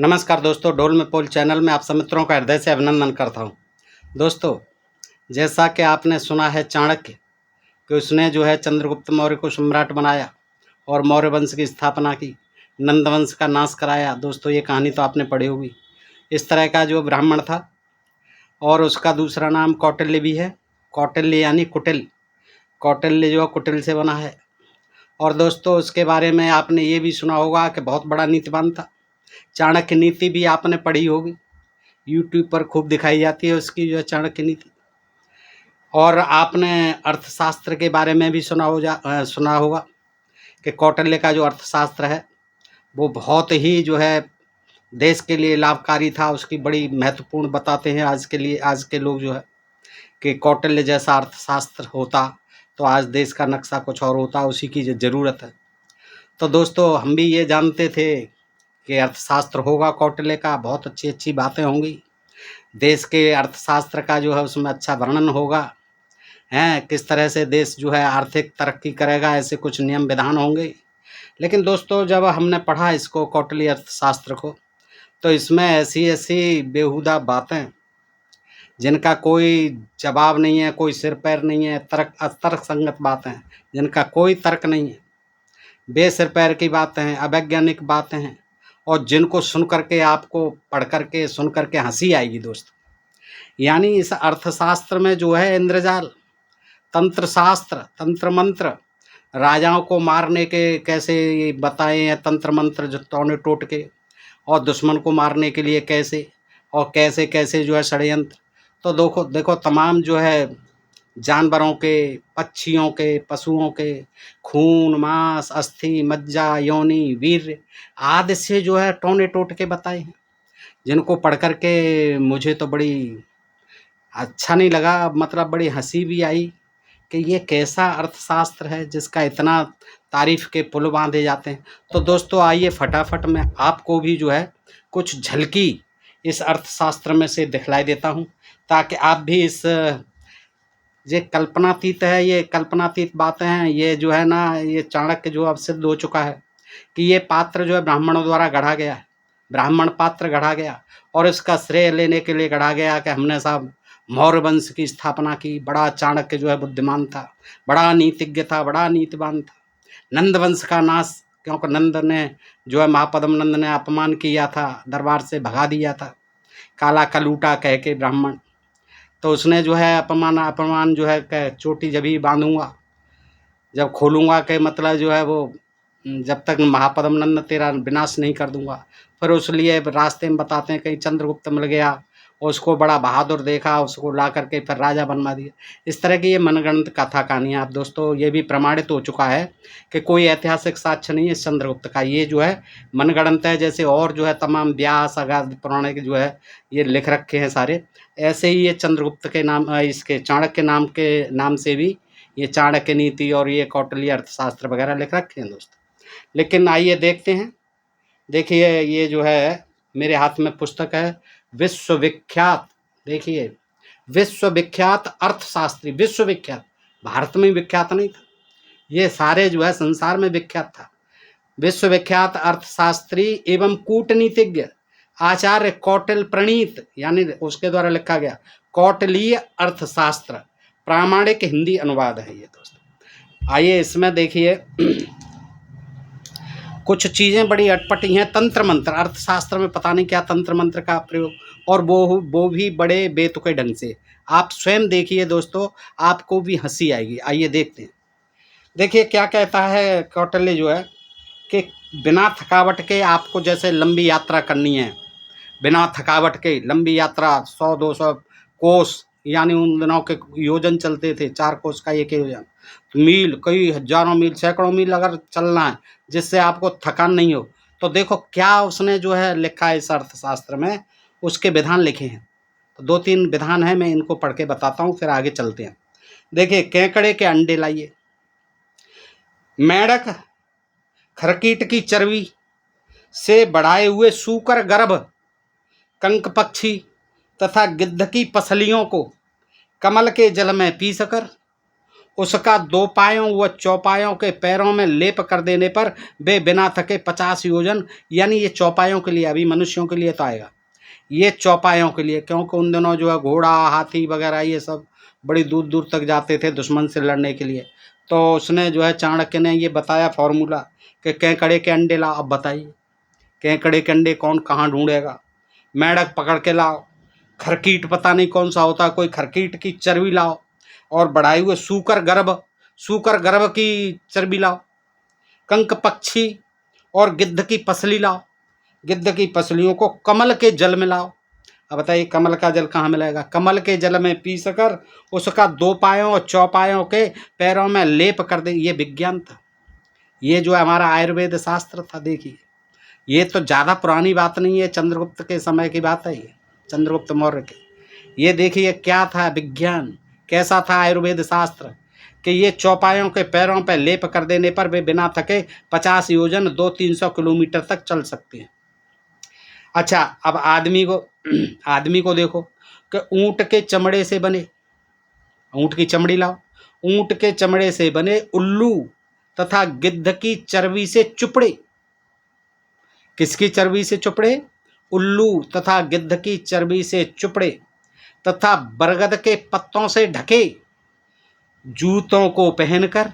नमस्कार दोस्तों, डोल में पोल चैनल में आप सब मित्रों का हृदय से अभिनंदन करता हूं। दोस्तों, जैसा कि आपने सुना है चाणक्य कि उसने जो है चंद्रगुप्त मौर्य को सम्राट बनाया और मौर्य वंश की स्थापना की, नंद वंश का नाश कराया। दोस्तों, ये कहानी तो आपने पढ़ी होगी। इस तरह का जो ब्राह्मण था और उसका दूसरा नाम कौटिल्य भी है। कौटिल्य यानी कुटिल, कौटिल्य जो कुटिल से बना है। और दोस्तों, उसके बारे में आपने ये भी सुना होगा कि बहुत बड़ा नीतिवान था। चाणक्य नीति भी आपने पढ़ी होगी, यूट्यूब पर खूब दिखाई जाती है उसकी जो है चाणक्य नीति। और आपने अर्थशास्त्र के बारे में भी सुना होगा कि कौटिल्य का जो अर्थशास्त्र है वो बहुत ही जो है देश के लिए लाभकारी था। उसकी बड़ी महत्वपूर्ण बताते हैं आज के लोग जो है कि कौटिल्य जैसा अर्थशास्त्र होता तो आज देश का नक्शा कुछ और होता, उसी की जो ज़रूरत है। तो दोस्तों, हम भी ये जानते थे कि अर्थशास्त्र होगा कौटिल्य का, बहुत अच्छी अच्छी बातें होंगी, देश के अर्थशास्त्र का जो है उसमें अच्छा वर्णन होगा, हैं किस तरह से देश जो है आर्थिक तरक्की करेगा, ऐसे कुछ नियम विधान होंगे। लेकिन दोस्तों, जब हमने पढ़ा इसको कौटिल्य अर्थशास्त्र को, तो इसमें ऐसी ऐसी बेहुदा बातें जिनका कोई जवाब नहीं है, कोई सिर पैर नहीं है, तर्क संगत बातें हैं जिनका कोई तर्क नहीं है, बेसिर पैर की बातें हैं, अवैज्ञानिक बातें हैं, और जिनको सुन करके आपको पढ़ करके सुन करके हंसी आएगी दोस्तों। यानी इस अर्थशास्त्र में जो है इंद्रजाल, तंत्र शास्त्र, तंत्र मंत्र, राजाओं को मारने के कैसे ये बताए हैं तंत्र मंत्र, जो तौने टोटके, और दुश्मन को मारने के लिए कैसे, और कैसे कैसे जो है षड्यंत्र। तो देखो देखो तमाम जो है जानवरों के, पक्षियों के, पशुओं के खून, मांस, अस्थि, मज्जा, योनि, वीर्य आदि से जो है टौने टोटके बताए हैं, जिनको पढ़ करके मुझे तो बड़ी अच्छा नहीं लगा, मतलब बड़ी हंसी भी आई कि ये कैसा अर्थशास्त्र है जिसका इतना तारीफ के पुल बांधे जाते हैं। तो दोस्तों, आइए फटाफट मैं आपको भी जो है कुछ झलकी इस अर्थशास्त्र में से दिखलाई देता हूँ, ताकि आप भी इस ये कल्पनातीत है, ये कल्पनातीत बातें हैं, ये जो है ना, ये चाणक्य जो अब सिद्ध हो चुका है कि ये पात्र जो है ब्राह्मणों द्वारा गढ़ा गया है, ब्राह्मण पात्र गढ़ा गया, और इसका श्रेय लेने के लिए गढ़ा गया कि हमने साहब मौर्य वंश की स्थापना की। बड़ा चाणक्य जो है बुद्धिमान था, बड़ा नीतिज्ञ था, बड़ा नीतिवान था। नंद वंश का नाश, क्योंकि नंद ने जो है महापद्म नंद ने अपमान किया था, दरबार से भगा दिया था काला कलूटा कह के ब्राह्मण। तो उसने जो है अपमान अपमान जो है चोटी जब ही बांधूंगा, जब खोलूंगा के मतलब जो है वो जब तक महापद्म नंद तेरा विनाश नहीं कर दूंगा। फिर उस लिए रास्ते में बताते हैं कहीं चंद्रगुप्त मिल गया, उसको बड़ा बहादुर देखा, उसको ला करके फिर राजा बनवा दिया। इस तरह की ये मनगढ़ंत कथा कहानियाँ। आप दोस्तों, ये भी प्रमाणित हो चुका है कि कोई ऐतिहासिक साक्ष्य नहीं है इस चंद्रगुप्त का, ये जो है मनगढ़ंत है। जैसे और जो है तमाम व्यास अगाध पुराणे के जो है ये लिख रखे हैं सारे, ऐसे ही ये चंद्रगुप्त के नाम इसके चाणक्य नाम से भी ये चाणक्य नीति और ये कौटिल्य अर्थशास्त्र वगैरह लिख रखे हैं दोस्तों। लेकिन आइए देखते हैं। देखिए, ये जो है मेरे हाथ में पुस्तक है, विश्वविख्यात, देखिए विश्वविख्यात अर्थशास्त्री, विश्वविख्यात, भारत में विख्यात नहीं था, ये सारे जो है संसार में विख्यात था। विश्वविख्यात अर्थशास्त्री एवं कूटनीतिज्ञ आचार्य कौटिल्य प्रणीत, यानी उसके द्वारा लिखा गया कौटिल्य अर्थशास्त्र, प्रामाणिक हिंदी अनुवाद है ये दोस्तों। आइए इसमें देखिए कुछ चीज़ें बड़ी अटपटी हैं। तंत्र मंत्र, अर्थशास्त्र में पता नहीं क्या तंत्र मंत्र का प्रयोग, और वो भी बड़े बेतुके ढंग से। आप स्वयं देखिए दोस्तों, आपको भी हंसी आएगी। आइए देखते हैं। देखिए क्या कहता है कौटिल्य जो है कि बिना थकावट के आपको जैसे लंबी यात्रा करनी है, बिना थकावट के लंबी यात्रा 100-200 कोस, यानी उन दिनों के योजन चलते थे, 4 कोस का एक योजन, मील, कई हजारों मील, सैकड़ों मील अगर चलना है जिससे आपको थकान नहीं हो। तो देखो क्या उसने जो है लिखा है इस अर्थशास्त्र में, उसके विधान लिखे हैं। तो 2-3 विधान हैं, मैं इनको पढ़ के बताता हूँ, फिर आगे चलते हैं। देखिए, केकड़े के अंडे लाइए, मेंढक खरकीट की चर्बी से बढ़ाए हुए सूकर गर्भ कंक पक्षी तथा गिद्ध की पसलियों को कमल के जल में पी सकर उसका 2 पायों व चौपायों के पैरों में लेप कर देने पर वे बिना थके 50 योजन, यानी ये चौपायों के लिए, अभी मनुष्यों के लिए तो आएगा, ये चौपायों के लिए, क्योंकि उन दिनों जो है घोड़ा हाथी वगैरह ये सब बड़ी दूर दूर तक जाते थे दुश्मन से लड़ने के लिए। तो उसने जो है चाणक्य ने ये बताया फॉर्मूला कि केकड़े के अंडे लाओ। अब बताइए केकड़े के अंडे कौन कहाँ ढूंढेगा, मेंढक पकड़ के लाओ, खरकीट पता नहीं कौन सा होता है, कोई खरकीट की चर्बी लाओ, और बढ़ाई हुए सूकर गर्भ की चर्बी लाओ, कंक पक्षी और गिद्ध की पसली लाओ, गिद्ध की पसलियों को कमल के जल में लाओ। अब बताइए कमल का जल कहाँ मिलेगा, कमल के जल में पी सकर उसका 2 पायों और चौपायों के पैरों में लेप कर दे। ये विज्ञान था, ये जो हमारा आयुर्वेद शास्त्र था। देखिए ये तो ज़्यादा पुरानी बात नहीं है, चंद्रगुप्त के समय की बात है, ये चंद्रगुप्त मौर्य के। ये देखिए क्या था विज्ञान, कैसा था आयुर्वेद शास्त्र, कि ये चौपायों के पैरों पर लेप कर देने पर वे बिना थके 50 योजन 200-300 किलोमीटर तक चल सकते हैं। अच्छा अब आदमी को देखो कि ऊँट के चमड़े से बने, ऊँट की चमड़ी लाओ, ऊँट के चमड़े से बने उल्लू तथा गिद्ध की चर्बी से चुपड़े। किसकी चर्बी से चुपड़े? उल्लू तथा गिद्ध की चर्बी से चुपड़े, तथा बरगद के पत्तों से ढके जूतों को पहनकर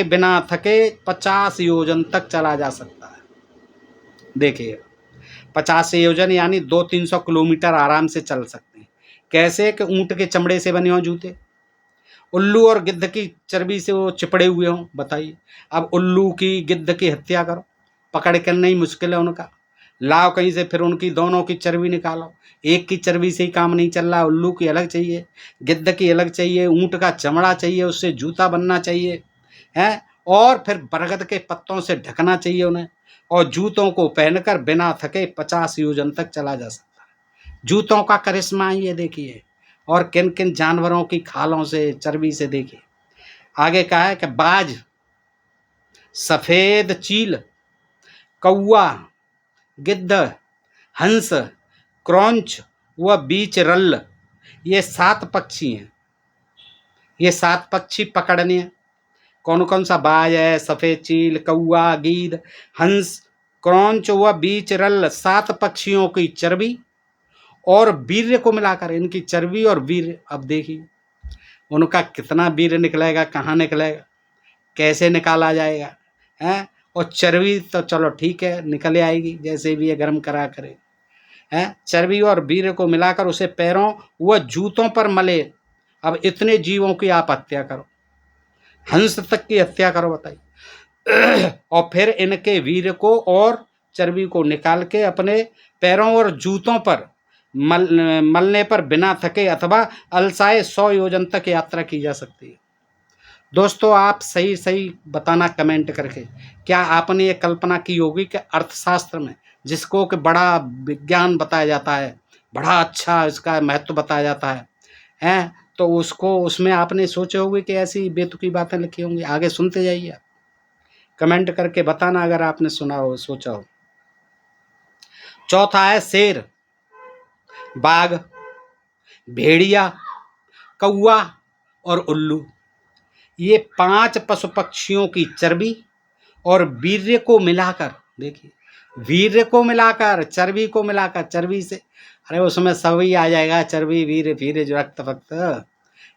बिना थके 50 योजन तक चला जा सकता है। देखिए 50 योजन यानी 200-300 किलोमीटर आराम से चल सकते हैं। कैसे? कि ऊँट के चमड़े से बने हों जूते, उल्लू और गिद्ध की चर्बी से वो चिपड़े हुए हों। बताइए अब उल्लू की गिद्ध की हत्या करो, पकड़ करना ही मुश्किल है उनका, लाओ कहीं से, फिर उनकी दोनों की चर्बी निकालो। एक की चर्बी से ही काम नहीं चल रहा, उल्लू की अलग चाहिए, गिद्ध की अलग चाहिए, ऊँट का चमड़ा चाहिए, उससे जूता बनना चाहिए है, और फिर बरगद के पत्तों से ढकना चाहिए उन्हें, और जूतों को पहनकर बिना थके 50 योजन तक चला जा सकता है। जूतों का करिश्मा ये देखिए, और किन किन जानवरों की खालों से चर्बी से। देखिए आगे कहा है कि बाज, सफेद चील, कौआ, गिद्ध, हंस, क्रौंच व बीच रल्ल, ये 7 पक्षी हैं। ये 7 पक्षी पकड़ने हैं। कौन कौन सा? बाज है, सफेद चील, कौआ, गीद, हंस, क्रौंच व बीच रल्ल, 7 पक्षियों की चर्बी और वीर्य को मिलाकर, इनकी चर्बी और वीर्य, अब देखिए उनका कितना वीर्य निकलेगा, कहाँ निकलेगा, कैसे निकाला जाएगा हैं। और चर्बी तो चलो ठीक है निकल आएगी, जैसे भी ये गर्म करा करे हैं। चर्बी और वीर्य को मिलाकर उसे पैरों व जूतों पर मले। अब इतने जीवों की आप हत्या करो, हंस तक की हत्या करो, बताइए और फिर इनके वीर्य को और चर्बी को निकाल के अपने पैरों और जूतों पर मलने पर बिना थके अथवा अलसाए 100 योजन तक यात्रा की जा सकती है। दोस्तों आप सही सही बताना कमेंट करके, क्या आपने ये कल्पना की होगी कि अर्थशास्त्र में जिसको कि बड़ा विज्ञान बताया जाता है, बड़ा अच्छा इसका महत्व बताया जाता है हैं, तो उसको उसमें आपने सोचे होंगे कि ऐसी बेतुकी बातें लिखी होंगी। आगे सुनते जाइए, कमेंट करके बताना अगर आपने सुना हो, सोचा हो। चौथा है शेर, बाघ, भेड़िया, कौआ और उल्लू। ये 5 पशु पक्षियों की चर्बी और वीर्य को मिलाकर, देखिए वीर्य को मिलाकर, चर्बी को मिलाकर, चर्बी से अरे उसमें सभी आ जाएगा, चर्बी वीर्य फिर जो रक्त फक्त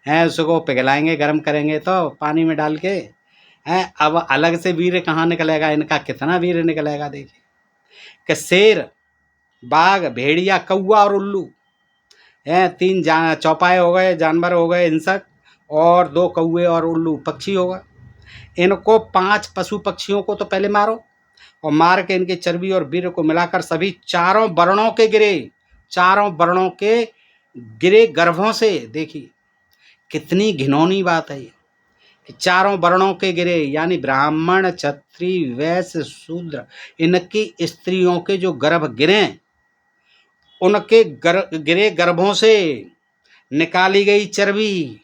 हैं, उसको पिघलाएंगे, गर्म करेंगे तो पानी में डाल के हैं। अब अलग से वीर्य कहाँ निकलेगा, इनका कितना वीर्य निकलेगा। देखिए कि शेर, बाघ, भेड़िया, कौआ और उल्लू हैं, 3 चौपाए हो गए, जानवर हो गए, हिंसक, और 2 कौए और उल्लू पक्षी होगा। इनको 5 पशु पक्षियों को तो पहले मारो, और मार के इनकी चर्बी और वीर्य को मिलाकर सभी चारों वर्णों के गिरे गर्भों से, देखिए कितनी घिनौनी बात है ये, चारों वर्णों के गिरे यानी ब्राह्मण, क्षत्रिय, वैश्य, शूद्र, इनकी स्त्रियों के जो गर्भ गिरे, उनके गिरे गर्भों से निकाली गई चर्बी।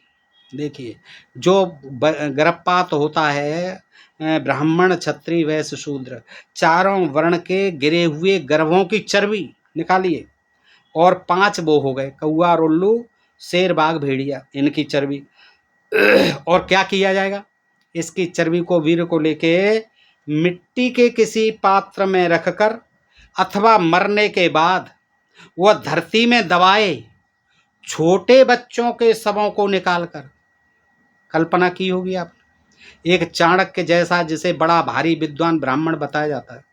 देखिए जो गर्भपात होता है, ब्राह्मण, क्षत्रिय, वैश्य, शूद्र, चारों वर्ण के गिरे हुए गर्भों की चर्बी निकालिए, और 5 वो हो गए, कौआ और उल्लू, शेर, बाघ, भेड़िया, इनकी चर्बी और क्या किया जाएगा, इसकी चर्बी को वीर्य को लेके मिट्टी के किसी पात्र में रखकर अथवा मरने के बाद वह धरती में दबाए छोटे बच्चों के शवों को निकालकर, कल्पना की होगी आप, एक चाणक्य जैसा जिसे बड़ा भारी विद्वान ब्राह्मण बताया जाता है,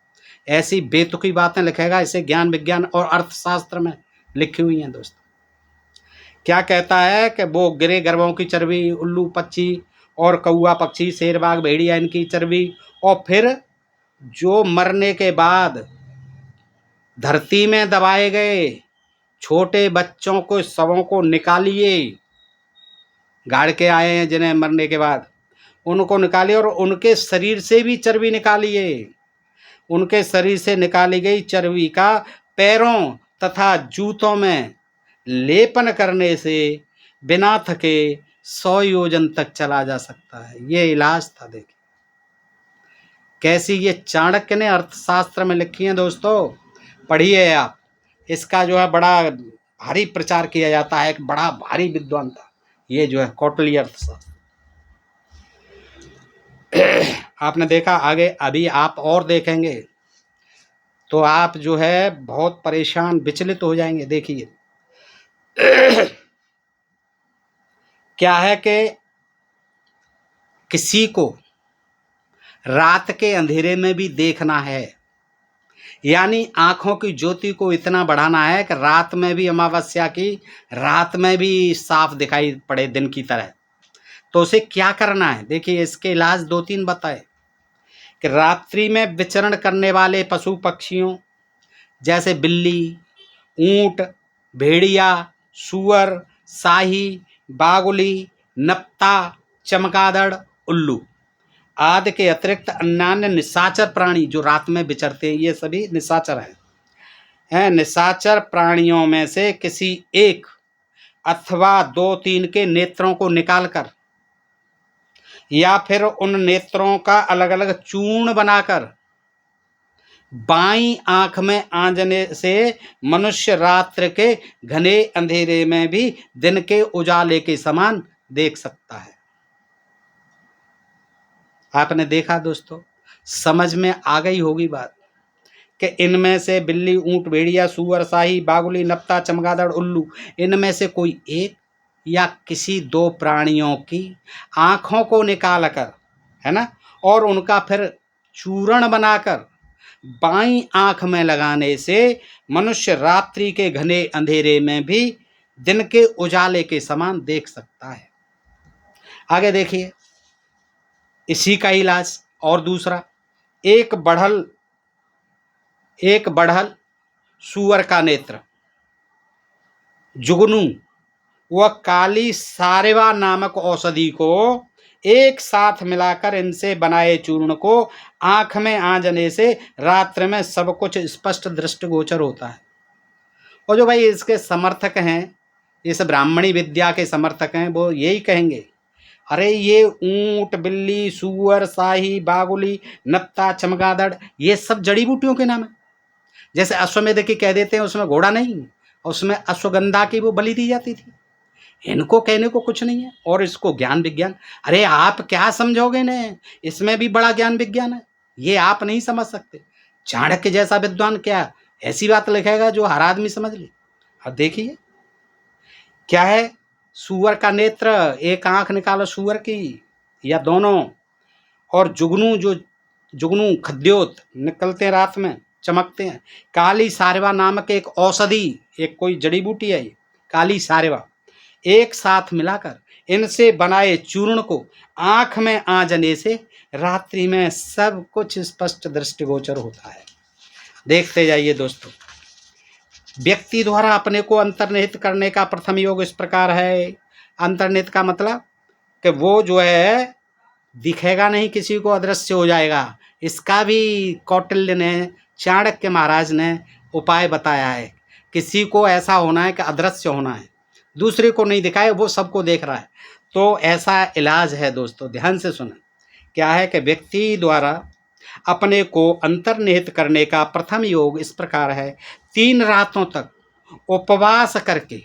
ऐसी बेतुकी बातें लिखेगा। इसे ज्ञान विज्ञान और अर्थशास्त्र में लिखी हुई हैं दोस्तों। क्या कहता है कि वो गिरे गर्भों की चर्बी, उल्लू पक्षी और कौआ पक्षी, शेर बाघ भेड़िया, इनकी चर्बी, और फिर जो मरने के बाद धरती में दबाए गए छोटे बच्चों को शवों को निकालिए, गाड़ के आए हैं जिन्हें मरने के बाद, उनको निकालिए और उनके शरीर से भी चर्बी निकालिए। उनके शरीर से निकाली गई चर्बी का पैरों तथा जूतों में लेपन करने से बिना थके 100 योजन तक चला जा सकता है। ये इलाज था। देखिए कैसी ये चाणक्य ने अर्थशास्त्र में लिखी है दोस्तों, पढ़िए आप। इसका जो है बड़ा भारी प्रचार किया जाता है, एक बड़ा भारी विद्वान था ये जो है कौटिल्य अर्थशास्त्र। आपने देखा, आगे अभी आप और देखेंगे तो आप जो है बहुत परेशान विचलित हो जाएंगे। देखिए क्या है कि किसी को रात के अंधेरे में भी देखना है, यानी आंखों की ज्योति को इतना बढ़ाना है कि रात में भी अमावस्या की रात में भी साफ दिखाई पड़े दिन की तरह। तो उसे क्या करना है, देखिए इसके इलाज 2-3 बताए कि रात्रि में विचरण करने वाले पशु पक्षियों जैसे बिल्ली, ऊंट, भेड़िया, सूअर, शाही, बागुली, नत्ता, चमगादड़, उल्लू आदि के अतिरिक्त अन्य निशाचर प्राणी जो रात में विचरते हैं, ये सभी निशाचर हैं। निशाचर प्राणियों में से किसी एक अथवा 2-3 के नेत्रों को निकालकर या फिर उन नेत्रों का अलग अलग चूर्ण बनाकर बाईं आंख में आंजने से मनुष्य रात्र के घने अंधेरे में भी दिन के उजाले के समान देख सकता है। आपने देखा दोस्तों, समझ में आ गई होगी बात कि इनमें से बिल्ली, ऊंट, भेड़िया, सूअर, शाही, बागुली, नत्ता, चमगादड़, उल्लू, इनमें से कोई एक या किसी 2 प्राणियों की आंखों को निकालकर, है ना, और उनका फिर चूर्ण बनाकर बाईं आंख में लगाने से मनुष्य रात्रि के घने अंधेरे में भी दिन के उजाले के समान देख सकता है। आगे देखिए इसी का इलाज और दूसरा, एक बढ़ल सूअर का नेत्र, जुगनू व काली सारेवा नामक औषधि को एक साथ मिलाकर इनसे बनाए चूर्ण को आंख में आंजने से रात्र में सब कुछ स्पष्ट दृष्टिगोचर होता है। और जो भाई इसके समर्थक हैं, इस ब्राह्मणी विद्या के समर्थक हैं, वो यही कहेंगे, अरे ये ऊंट, बिल्ली, सूअर, शाही, बागुली, नत्ता, चमगादड़, ये सब जड़ी बूटियों के नाम है। जैसे अश्वमेध की कह देते हैं, उसमें घोड़ा नहीं, उसमें अश्वगंधा की वो बलि दी जाती थी। इनको कहने को कुछ नहीं है। और इसको ज्ञान विज्ञान, अरे आप क्या समझोगे ने, इसमें भी बड़ा ज्ञान विज्ञान है, ये आप नहीं समझ सकते। चाणक्य जैसा विद्वान क्या ऐसी बात लिखेगा जो हर आदमी समझ ले। अब देखिए क्या है, सूअर का नेत्र, एक आंख निकालो सूअर की या दोनों, और जुगनू खद्योत निकलते हैं रात में, चमकते हैं। काली सारेवा नामक एक औषधि, एक कोई जड़ी बूटी है ये काली सारेवा, एक साथ मिलाकर इनसे बनाए चूर्ण को आंख में आंजने से रात्रि में सब कुछ स्पष्ट दृष्टिगोचर होता है। देखते जाइए दोस्तों, व्यक्ति द्वारा अपने को अंतर्निहित करने का प्रथम योग इस प्रकार है। अंतर्निहित का मतलब कि वो जो है दिखेगा नहीं, किसी को अदृश्य हो जाएगा। इसका भी कौटिल्य ने, चाणक्य महाराज ने उपाय बताया है। किसी को ऐसा होना है कि अदृश्य होना है, दूसरे को नहीं दिखाए, वो सबको देख रहा है। तो ऐसा इलाज है दोस्तों, ध्यान से सुना। क्या है कि व्यक्ति द्वारा अपने को अंतर्निहित करने का प्रथम योग इस प्रकार है। 3 रातों तक उपवास करके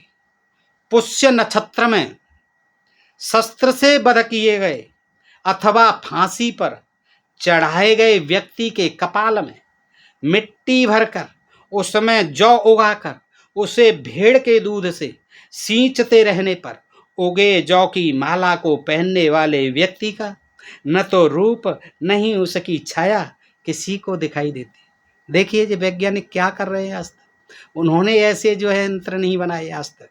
पुष्य नक्षत्र में शस्त्र से वध किए गए अथवा फांसी पर चढ़ाए गए व्यक्ति के कपाल में मिट्टी भरकर उसमें जौ उगाकर उसे भेड़ के दूध से सींचते रहने पर उगे जौ की माला को पहनने वाले व्यक्ति का न तो रूप नहीं उसकी छाया किसी को दिखाई देती। देखिए जो वैज्ञानिक क्या कर रहे हैं आज तक, उन्होंने ऐसे जो है यंत्र नहीं बनाए आज तक।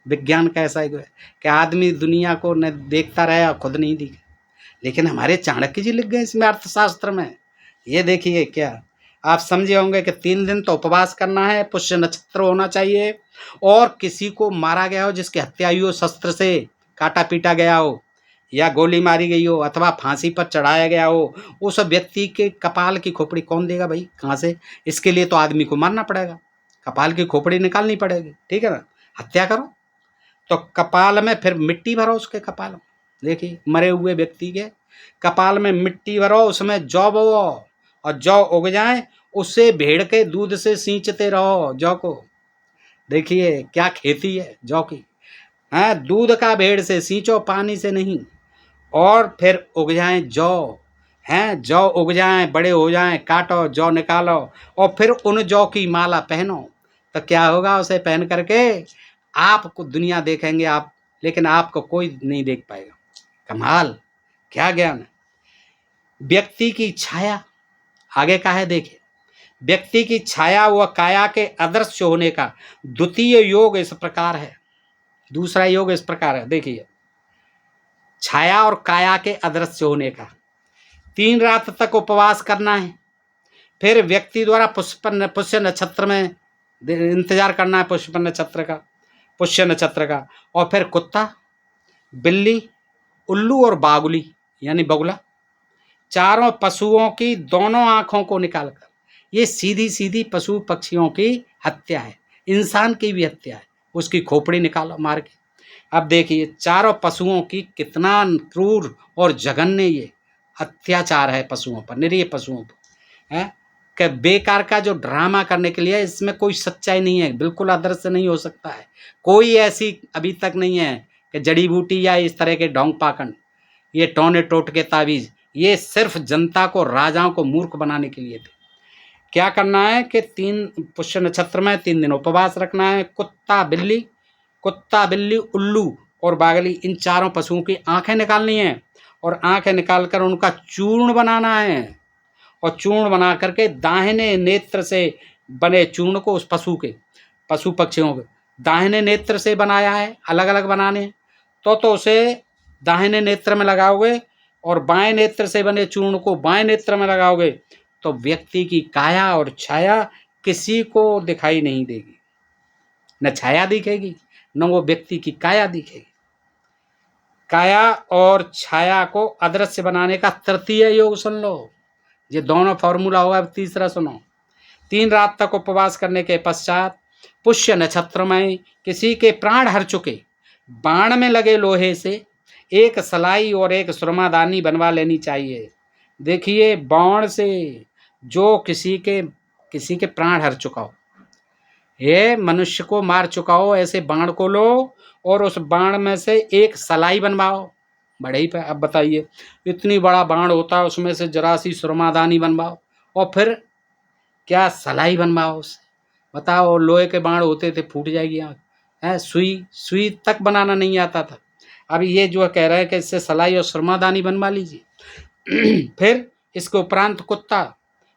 विज्ञान का ऐसा है कि आदमी दुनिया को न देखता रहे और खुद नहीं दिखे, लेकिन हमारे चाणक्य जी लिख गए इसमें अर्थशास्त्र में। ये देखिए क्या आप समझे होंगे कि 3 दिन तो उपवास करना है, पुष्य नक्षत्र होना चाहिए, और किसी को मारा गया हो, जिसकी हत्या हुई हो, शस्त्र से काटा पीटा गया हो या गोली मारी गई हो अथवा फांसी पर चढ़ाया गया हो, उस व्यक्ति के कपाल की खोपड़ी कौन देगा भाई, कहाँ से? इसके लिए तो आदमी को मारना पड़ेगा, कपाल की खोपड़ी निकालनी पड़ेगी, ठीक है ना। हत्या करो तो कपाल में फिर मिट्टी भरो उसके कपाल में। देखिए मरे हुए व्यक्ति के कपाल में मिट्टी भरो, उसमें जौ बो और जौ उग जाए, उससे भेड़ के दूध से सींचते रहो जौ को। देखिए क्या खेती है जौ की, है दूध का भेड़ से सींचो, पानी से नहीं, और फिर उग जाए जौ, हैं जौ उग जाएं, बड़े हो जाएं, काटो जौ निकालो और फिर उन जौ की माला पहनो। तो क्या होगा, उसे पहन करके आपको दुनिया देखेंगे आप, लेकिन आपको कोई नहीं देख पाएगा। कमाल, क्या ज्ञान है। व्यक्ति की छाया आगे का है, देखिए व्यक्ति की छाया व काया के अदृश्य होने का द्वितीय योग इस प्रकार है। दूसरा योग इस प्रकार है, देखिए छाया और काया के अदृश्य होने का 3 रात तक उपवास करना है, फिर व्यक्ति द्वारा पुष्य नक्षत्र में इंतजार करना है, पुष्य नक्षत्र का, और फिर कुत्ता, बिल्ली, उल्लू और बागुली यानी बगुला, चारों पशुओं की दोनों आंखों को निकालकर, ये सीधी सीधी पशु पक्षियों की हत्या है, इंसान की भी हत्या है, उसकी खोपड़ी निकालो मार के। अब देखिए चारों पशुओं की कितना क्रूर और जघन्य ये अत्याचार है पशुओं पर, निरीह पशुओं पर, है कि बेकार का जो ड्रामा करने के लिए, इसमें कोई सच्चाई नहीं है, बिल्कुल अदृश्य नहीं हो सकता है, कोई ऐसी अभी तक नहीं है कि जड़ी बूटी या इस तरह के ढोंग पाखंड, ये टोने टोट के ताबीज, ये सिर्फ जनता को, राजाओं को मूर्ख बनाने के लिए थे। क्या करना है कि 3 पुष्य नक्षत्र में 3 दिन उपवास रखना है। कुत्ता बिल्ली, उल्लू और बागली, इन चारों पशुओं की आंखें निकालनी है और आंखें निकालकर उनका चूर्ण बनाना है, और चूर्ण बना करके दाहिने नेत्र से बने चूर्ण को उस पशु पक्षियों के दाहिने नेत्र से बनाया है, अलग अलग बनाने, तो उसे दाहिने नेत्र में लगाओगे और बाएं नेत्र से बने चूर्ण को बाएं नेत्र में लगाओगे तो व्यक्ति की काया और छाया किसी को दिखाई नहीं देगी, न छाया दिखेगी न वो व्यक्ति की काया दिखेगी। काया और छाया को अदृश्य बनाने का तृतीय योग सुन लो, ये दोनों फॉर्मूला होगा। तीसरा सुनो, 3 रात तक उपवास करने के पश्चात पुष्य नक्षत्र में किसी के प्राण हर चुके बाण में लगे लोहे से एक सलाई और एक सुरमादानी बनवा लेनी चाहिए। देखिए बाण से जो किसी के प्राण हर चुका हो, ये मनुष्य को मार चुका हो, ऐसे बाण को लो और उस बाण में से एक सलाई बनवाओ बड़े ही पे। अब बताइए इतनी बड़ा बाण होता है, उसमें से जरा सी सुरमादानी बनवाओ और फिर क्या सलाई बनवाओ उससे, बताओ। लोहे के बाण होते थे, फूट जाएगी आँख, है सुई तक बनाना नहीं आता था। अब ये जो कह रहे हैं कि इससे सलाई और सुरमादानी बनवा लीजिए। फिर इसके उपरांत कुत्ता,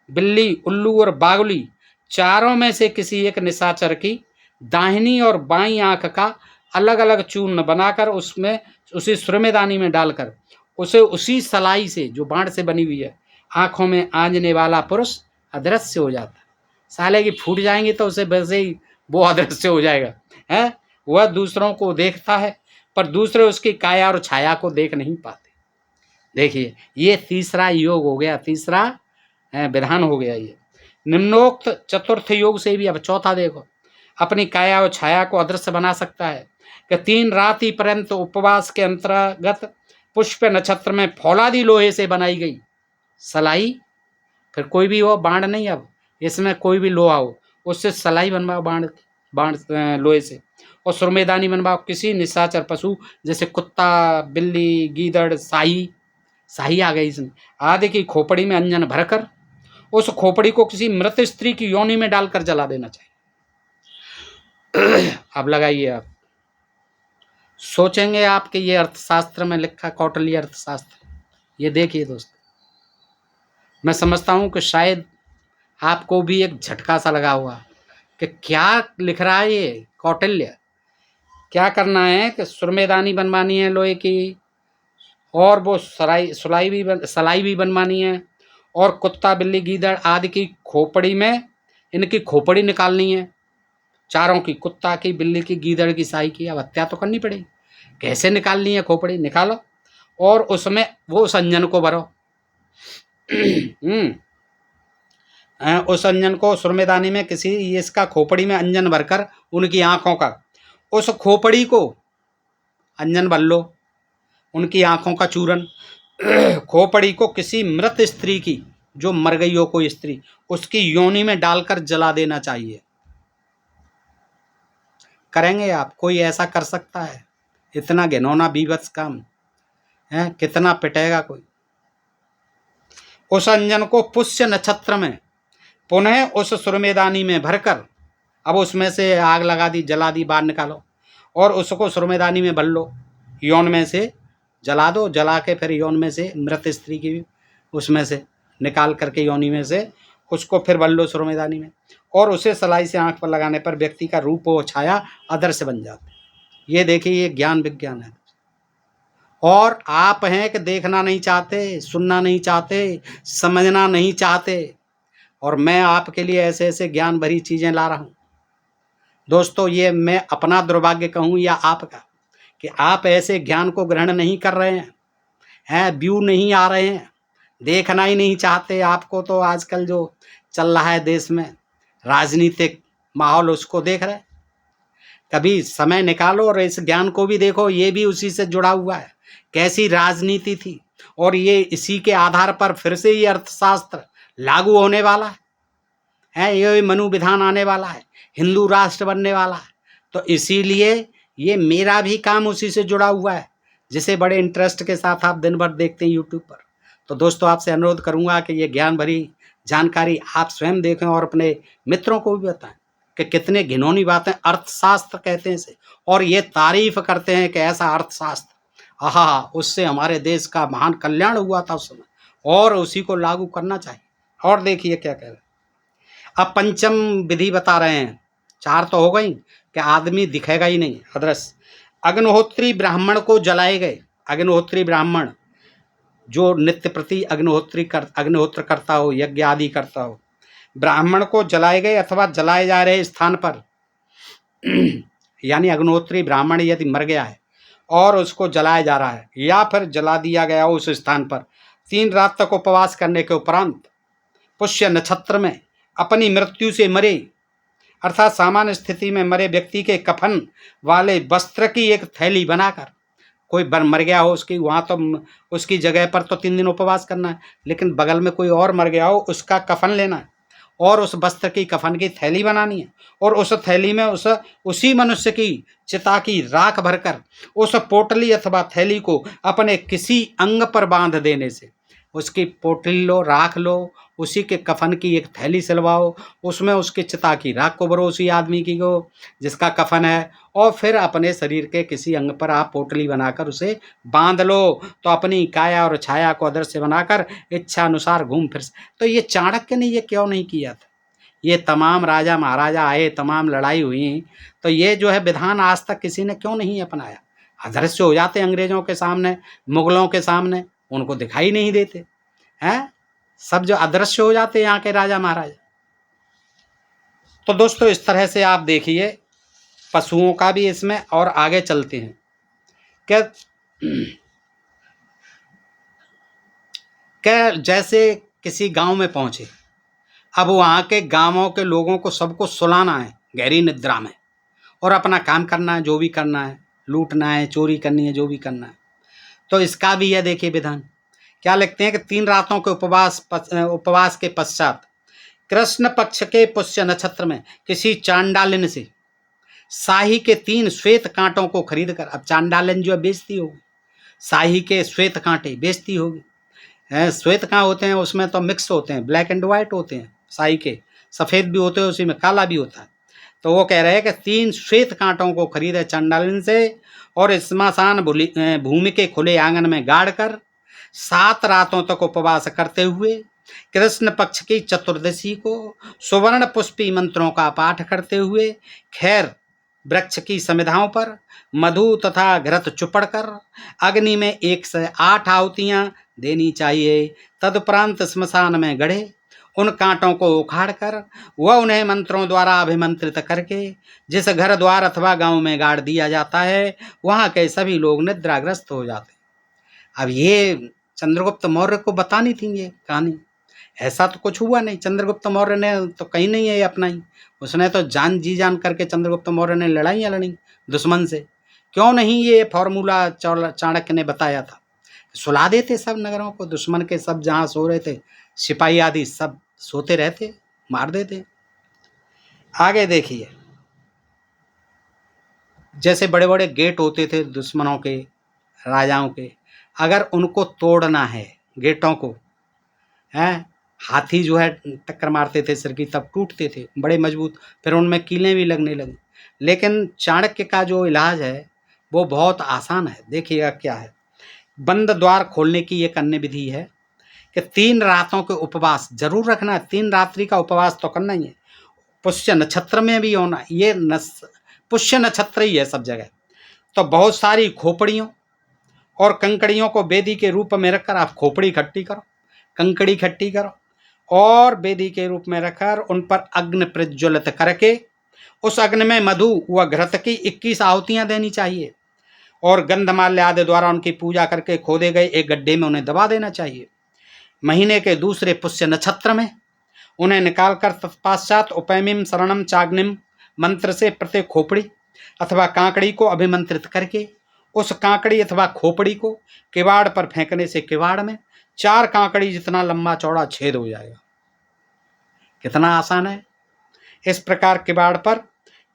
बिल्ली, उल्लू और बागुली चारों में से किसी एक निशाचर की दाहिनी और बाईं आंख का अलग अलग चूर्ण बनाकर उसमें उसी सुरमेदानी में डालकर उसे उसी सलाई से जो बाण से बनी हुई है आंखों में आंजने वाला पुरुष अदृश्य हो जाता है। साले की फूट जाएंगी तो उसे वैसे ही वो अदृश्य हो जाएगा, है वह दूसरों को देखता है पर दूसरे उसकी काया और छाया को देख नहीं पाते। देखिए ये तीसरा योग हो गया, तीसरा विधान हो गया। ये निम्नोक्त चतुर्थ योग से भी अब चौथा देखो, अपनी काया और छाया को अदृश्य बना सकता है कि 3 रात्रि पर्यंत उपवास के अंतर्गत पुष्य नक्षत्र में फौलादी लोहे से बनाई गई सलाई, फिर कोई भी हो बाण नहीं, अब इसमें कोई भी लोहा हो उससे सलाई बनवाओ बाण लोहे से। और सुरमेदानी बनवाओ किसी निशाचर पशु जैसे कुत्ता, बिल्ली, गीदड़, शाही आ गई इसमें, आदि की खोपड़ी में अंजन भरकर उस खोपड़ी को किसी मृत स्त्री की योनि में डालकर जला देना चाहिए। अब लगाइए आप, सोचेंगे आप कि ये अर्थशास्त्र में लिखा, कौटिल्य अर्थशास्त्र। ये देखिए दोस्तों, मैं समझता हूं कि शायद आपको भी एक झटका सा लगा हुआ कि क्या लिख रहा है ये कौटिल्य। क्या करना है कि सुरमेदानी बनवानी है लोहे की, और वो सलाई भी बनवानी है, और कुत्ता, बिल्ली, गीदड़ आदि की खोपड़ी में इनकी खोपड़ी निकालनी है, चारों की, कुत्ता की, बिल्ली की, गीदड़ की, शाही की। अब हत्या तो करनी पड़ेगी, कैसे निकालनी है खोपड़ी? निकालो और उसमें वो उस अंजन को भरो। उस अंजन को सुरमेदानी में किसी इसका खोपड़ी में अंजन भरकर उनकी आंखों का, उस खोपड़ी को अंजन भर लो, उनकी आंखों का चूरन खोपड़ी को किसी मृत स्त्री की, जो मर गई हो कोई स्त्री, उसकी योनि में डालकर जला देना चाहिए। करेंगे आप? कोई ऐसा कर सकता है? इतना घिनौना बीभत्स काम है, कितना पिटेगा कोई। उस अंजन को पुष्य नक्षत्र में पुनः उस सुरमेदानी में भरकर, अब उसमें से आग लगा दी, जला दी, बाहर निकालो और उसको सुरमेदानी में भर लो, यौन में से जला दो, जला के फिर यौन में से मृत स्त्री की उसमें से निकाल करके योनि में से उसको फिर भर लो सुरमेदानी में, और उसे सलाई से आंख पर लगाने पर व्यक्ति का रूप व छाया अदृश्य बन जाते। ये देखिए, ये ज्ञान विज्ञान है। और आप हैं कि देखना नहीं चाहते, सुनना नहीं चाहते, समझना नहीं चाहते, और मैं आपके लिए ऐसे ऐसे ज्ञान भरी चीज़ें ला रहा हूँ। दोस्तों, ये मैं अपना दुर्भाग्य कहूँ या आपका, कि आप ऐसे ज्ञान को ग्रहण नहीं कर रहे हैं, व्यू नहीं आ रहे हैं, देखना ही नहीं चाहते। आपको तो आजकल जो चल रहा है देश में राजनीतिक माहौल, उसको देख रहे हैं। कभी समय निकालो और इस ज्ञान को भी देखो, ये भी उसी से जुड़ा हुआ है। कैसी राजनीति थी, और ये इसी के आधार पर फिर से ये अर्थशास्त्र लागू होने वाला है, ये मनुविधान आने वाला है, हिंदू राष्ट्र बनने वाला है। तो इसीलिए ये मेरा भी काम उसी से जुड़ा हुआ है, जिसे बड़े इंटरेस्ट के साथ आप दिन भर देखते हैं यूट्यूब पर। तो दोस्तों, आपसे अनुरोध करूंगा कि ये ज्ञान भरी जानकारी आप स्वयं देखें और अपने मित्रों को भी बताएं कि कितने घिनौनी बातें अर्थशास्त्र कहते हैं इसे, और ये तारीफ करते हैं कि ऐसा अर्थशास्त्र, आहा, उससे हमारे देश का महान कल्याण हुआ था उस समय, और उसी को लागू करना चाहिए। और देखिए क्या कह रहे हैं, अब पंचम विधि बता रहे हैं। 4 तो हो गई कि आदमी दिखेगा ही नहीं, अदृश्य। अग्निहोत्री ब्राह्मण को जलाए गए, अग्निहोत्री ब्राह्मण जो नित्य प्रति अग्निहोत्र करता हो, यज्ञ आदि करता हो, ब्राह्मण को जलाए गए अथवा जलाए जा रहे स्थान पर यानी अग्निहोत्री ब्राह्मण यदि मर गया है और उसको जलाया जा रहा है, या फिर जला दिया गया हो उस स्थान पर, 3 रात तक उपवास करने के उपरांत पुष्य नक्षत्र में अपनी मृत्यु से मरे, अर्थात सामान्य स्थिति में मरे व्यक्ति के कफन वाले वस्त्र की एक थैली बनाकर, कोई मर गया हो उसकी, वहाँ तो उसकी जगह पर तो 3 दिन उपवास करना है, लेकिन बगल में कोई और मर गया हो, उसका कफन लेना है और उस वस्त्र की कफन की थैली बनानी है, और उस थैली में उसी मनुष्य की चिता की राख भरकर उस पोटली अथवा थैली को अपने किसी अंग पर बांध देने से, उसकी पोटली लो, राख लो, उसी के कफन की एक थैली सिलवाओ, उसमें उसकी चिता की राख को भरो, उसी आदमी की को जिसका कफन है, और फिर अपने शरीर के किसी अंग पर आप पोटली बनाकर उसे बांध लो, तो अपनी काया और छाया को अदृश्य बनाकर इच्छा अनुसार घूम फिर। तो ये चाणक्य ने ये क्यों नहीं किया था? ये तमाम राजा महाराजा आए, तमाम लड़ाई हुई, तो ये जो है विधान आज तक किसी ने क्यों नहीं अपनाया? अदृश्य हो जाते अंग्रेजों के सामने, मुगलों के सामने, उनको दिखाई नहीं देते हैं, सब जो अदृश्य हो जाते यहाँ के राजा महाराजा। तो दोस्तों, इस तरह से आप देखिए पशुओं का भी इसमें, और आगे चलते हैं। क्या जैसे किसी गांव में पहुंचे, अब वहाँ के गांवों के लोगों को सबको सुलाना है गहरी निद्रा में, और अपना काम करना है, जो भी करना है, लूटना है, चोरी करनी है, जो भी करना है। तो इसका भी यह देखिए विधान क्या लिखते हैं कि 3 रातों के उपवास के पश्चात कृष्ण पक्ष के पुष्य नक्षत्र में किसी चांडालिन से, शाही के 3 श्वेत कांटों को खरीद कर, अब चांडालन जो है बेचती होगी, शाही के श्वेत कांटे बेचती होगी। श्वेत कहाँ होते हैं, उसमें तो मिक्स होते हैं, ब्लैक एंड वाइट होते हैं, शाही के सफ़ेद भी होते हैं, उसी में काला भी होता है। तो वो कह रहे हैं कि 3 श्वेत कांटों को खरीदे चांडालन से और स्मशान भूमि के खुले आंगन में गाड़ कर 7 रातों तक उपवास करते हुए कृष्ण पक्ष की चतुर्दशी को सुवर्ण पुष्पी मंत्रों का पाठ करते हुए खैर वृक्ष की समिधाओं पर मधु तथा घृत चुपड़ कर अग्नि में 1 से 8 आहुतियाँ देनी चाहिए। तदुपरांत स्मशान में गढ़े उन कांटों को उखाड़ कर वह उन्हें मंत्रों द्वारा अभिमंत्रित करके जिस घर द्वार अथवा गांव में गाड़ दिया जाता है वहाँ के सभी लोग निद्राग्रस्त हो जाते। अब ये चंद्रगुप्त मौर्य को बतानी थी ये कहानी, ऐसा तो कुछ हुआ नहीं। चंद्रगुप्त मौर्य ने तो कहीं नहीं है अपनाई, उसने तो जान जी जान करके चंद्रगुप्त मौर्य ने लड़ाइयाँ लड़ी दुश्मन से। क्यों नहीं ये फॉर्मूला चाणक्य ने बताया था, सुला देते सब नगरों को, दुश्मन के सब जहाँ सो रहे थे सिपाही आदि सब सोते रहते, मार देते। आगे देखिए, जैसे बड़े बड़े गेट होते थे दुश्मनों के, राजाओं के, अगर उनको तोड़ना है गेटों को, हैं हाथी जो है टक्कर मारते थे सिर की तब टूटते थे, बड़े मजबूत, फिर उनमें कीलें भी लगने लगी। लेकिन चाणक्य का जो इलाज है वो बहुत आसान है। देखिएगा क्या है, बंद द्वार खोलने की एक अन्य विधि है कि 3 रातों के उपवास जरूर रखना है, 3 रात्रि का उपवास तो करना ही है। पुष्य नक्षत्र में भी होना, ये पुष्य नक्षत्र ही है सब जगह। तो बहुत सारी खोपड़ियों और कंकड़ियों को वेदी के रूप में रखकर आप खोपड़ी इकट्ठी करो, कंकड़ी इकट्ठी करो और वेदी के रूप में रखकर उन पर अग्नि प्रज्वलित करके उस अग्नि में मधु व घृत की 21 आहुतियाँ देनी चाहिए और गंधमाल्य आदि द्वारा उनकी पूजा करके खोदे गए एक गड्ढे में उन्हें दबा देना चाहिए। महीने के दूसरे पुष्य नक्षत्र में उन्हें निकालकर तत्पश्चात उपैमिम शरणम चाग्निम मंत्र से प्रत्येक खोपड़ी अथवा कांकड़ी को अभिमंत्रित करके उस कांकड़ी अथवा खोपड़ी को किवाड़ पर फेंकने से किवाड़ में 4 कांकड़ी जितना लंबा चौड़ा छेद हो जाएगा। कितना आसान है। इस प्रकार किवाड़ पर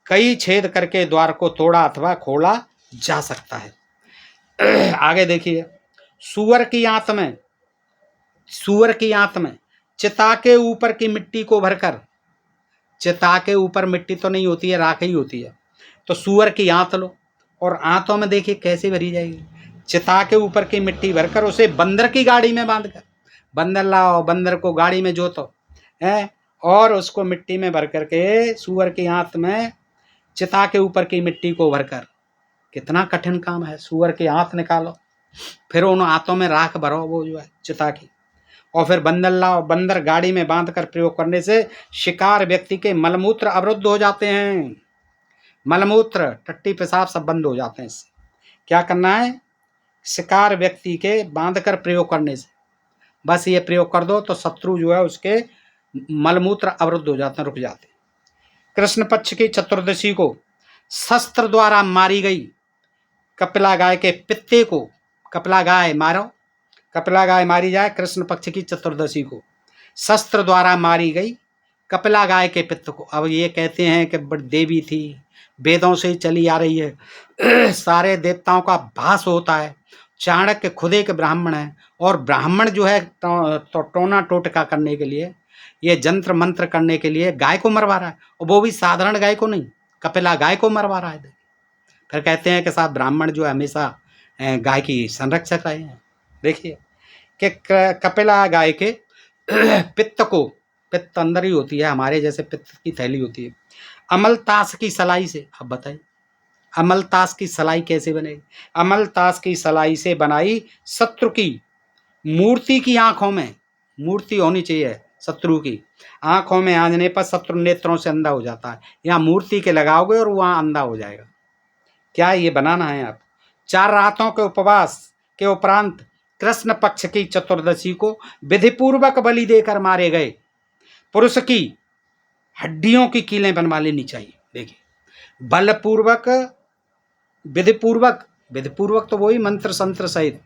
कई छेद करके द्वार को तोड़ा अथवा खोला जा सकता है। आगे देखिए, सुअर की आंत में चिता के ऊपर की मिट्टी को भरकर, चिता के ऊपर मिट्टी तो नहीं होती है, राख ही होती है, तो सुअर की आंत लो और आंतों में देखिए कैसे भरी जाएगी, चिता के ऊपर की मिट्टी भरकर उसे बंदर की गाड़ी में बांधकर, बंदर लाओ, बंदर को गाड़ी में जोतो है और उसको मिट्टी में भर करके सुअर की आंत में चिता के ऊपर की मिट्टी को भरकर, कितना कठिन काम है। सुअर की आंत निकालो, फिर उन आंतों में राख भरो वो जो है चिता की, और फिर बंदर लाओ, बंदर गाड़ी में बांधकर प्रयोग करने से शिकार व्यक्ति के मलमूत्र अवरुद्ध हो जाते हैं, मलमूत्र टट्टी पेशाब सब बंद हो जाते हैं। इससे क्या करना है, शिकार व्यक्ति के बांधकर प्रयोग करने से, बस ये प्रयोग कर दो तो शत्रु जो है उसके मलमूत्र अवरुद्ध हो जाते हैं, रुक जाते हैं। कृष्ण पक्ष की चतुर्दशी को शस्त्र द्वारा मारी गई कपिला गाय के पित्ते को, कपिला गाय मारो, कपिला गाय मारी जाए कृष्ण पक्ष की चतुर्दशी को, शस्त्र द्वारा मारी गई कपिला गाय के पित्त को। अब ये कहते हैं कि बड़ी देवी थी, वेदों से ही चली आ रही है, सारे देवताओं का भास होता है, चाणक्य खुद एक ब्राह्मण है और ब्राह्मण जो है तो टोना टोटका करने के लिए, ये जंत्र मंत्र करने के लिए गाय को मरवा रहा है, और वो भी साधारण गाय को नहीं, कपिला गाय को मरवा रहा है। फिर कहते हैं कि साहब ब्राह्मण जो है हमेशा गाय की संरक्षक रहे हैं। देखिए कि कपिला गाय के पित्त को, पित्त अंदर ही होती है हमारे जैसे पित्त की थैली होती है, अमलतास की सलाई से। अब बताइए अमलतास की सलाई कैसे बनेगी, अमलतास की सलाई से बनाई शत्रु की मूर्ति की आंखों में, मूर्ति होनी चाहिए शत्रु की आंखों में आने पर शत्रु नेत्रों से अंधा हो जाता है, यहाँ मूर्ति के लगाओगे और वहाँ अंधा हो जाएगा। क्या ये बनाना है आप। 4 रातों के उपवास के उपरांत कृष्ण पक्ष की चतुर्दशी को विधिपूर्वक बलि देकर मारे गए पुरुष की हड्डियों की कीलें बनवा लेनी चाहिए। देखिए बलपूर्वक, विधिपूर्वक तो वही मंत्र संत्र सहित